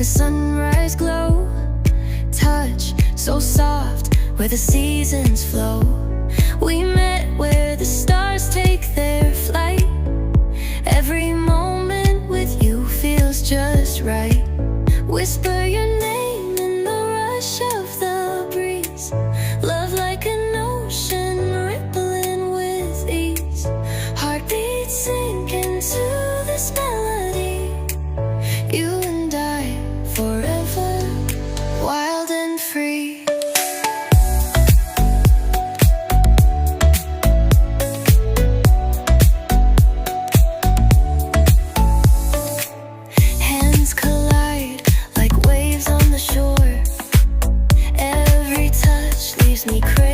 sunrise glow. Touch so soft where the seasons flow. We met where the stars take their flight. Every moment with you feels just right. Whisper your name in the rush of the breeze. Love like an ocean rippling with ease. Heartbeats sink into this melody. You and I forever, wild and free. Hands collide like waves on the shore. Every touch leaves me crazy.